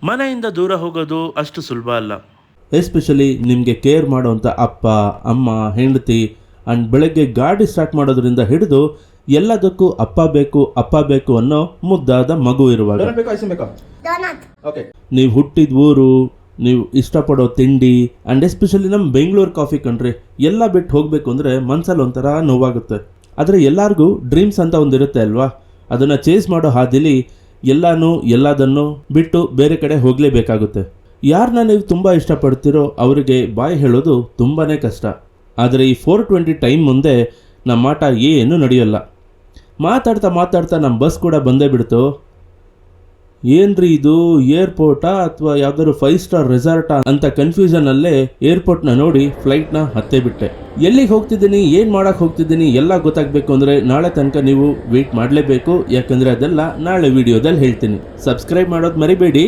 ಮನೆಯಿಂದ ದೂರ ಹೋಗೋದು ಅಷ್ಟು ಸುಲಭ ಅಲ್ಲ. ಎಸ್ಪೆಷಲಿ ನಿಮಗೆ ಕೇರ್ ಮಾಡೋವಂಥ ಅಪ್ಪ ಅಮ್ಮ ಹೆಂಡತಿ ಆ್ಯಂಡ್ ಬೆಳಗ್ಗೆ ಗಾಡಿ ಸ್ಟಾರ್ಟ್ ಮಾಡೋದ್ರಿಂದ ಹಿಡಿದು ಎಲ್ಲದಕ್ಕೂ ಅಪ್ಪ ಬೇಕು ಅನ್ನೋ ಮುದ್ದಾದ ಮಗು ಇರುವಾಗ, ನೀವು ಹುಟ್ಟಿದ ಊರು, ನೀವು ಇಷ್ಟಪಡೋ ತಿಂಡಿ ಆ್ಯಂಡ್ ಎಸ್ಪೆಷಲಿ ನಮ್ಮ ಬೆಂಗಳೂರು ಕಾಫಿ ಕಂಡ್ರಿ ಎಲ್ಲ ಬಿಟ್ಟು ಹೋಗಬೇಕು ಅಂದರೆ ಮನಸ್ಸಲ್ಲಿ ಒಂಥರ ನೋವಾಗುತ್ತೆ. ಆದರೆ ಎಲ್ಲರಿಗೂ ಡ್ರೀಮ್ಸ್ ಅಂತ ಒಂದಿರುತ್ತೆ ಅಲ್ವಾ, ಅದನ್ನು ಚೇಸ್ ಮಾಡೋ ಹಾದಿಲಿ ಎಲ್ಲದನ್ನು ಬಿಟ್ಟು ಬೇರೆ ಕಡೆ ಹೋಗಲೇಬೇಕಾಗುತ್ತೆ. ಯಾರನ್ನ ನೀವು ತುಂಬ ಇಷ್ಟಪಡ್ತೀರೋ ಅವರಿಗೆ ಬಾಯ್ ಹೇಳೋದು ತುಂಬಾ ಕಷ್ಟ. ಆದರೆ ಈ 420 ಟೈಮ್ ಮುಂದೆ ನಮ್ಮ ಆಟ ಏನು ನಡೆಯೋಲ್ಲ. ಮಾತಾಡ್ತಾ ನಮ್ಮ ಬಸ್ ಕೂಡ ಬಂದೇ ಬಿಡ್ತು. ಏನ್ರಿ ಇದು ಏರ್ಪೋರ್ಟಾ ಅಥವಾ ಯಾವ್ದಾದ್ರು 5 ಸ್ಟಾರ್ ರೆಸಾರ್ಟಾ ಅಂತ ಕನ್ಫ್ಯೂಷನಲ್ಲೇ ಏರ್ಪೋರ್ಟ್ನ ನೋಡಿ ಫ್ಲೈಟ್ನ ಹತ್ತೇ ಬಿಟ್ಟೆ. ಎಲ್ಲಿಗೆ ಹೋಗ್ತಿದ್ದೀನಿ, ಏನು ಮಾಡೋಕ್ಕೆ ಹೋಗ್ತಿದ್ದೀನಿ ಎಲ್ಲ ಗೊತ್ತಾಗಬೇಕು ಅಂದರೆ ನಾಳೆ ತನಕ ನೀವು ವೆಯ್ಟ್ ಮಾಡಲೇಬೇಕು. ಯಾಕಂದರೆ ಅದೆಲ್ಲ ನಾಳೆ ವಿಡಿಯೋದಲ್ಲಿ ಹೇಳ್ತೀನಿ. ಸಬ್ಸ್ಕ್ರೈಬ್ ಮಾಡೋದು ಮರಿಬೇಡಿ.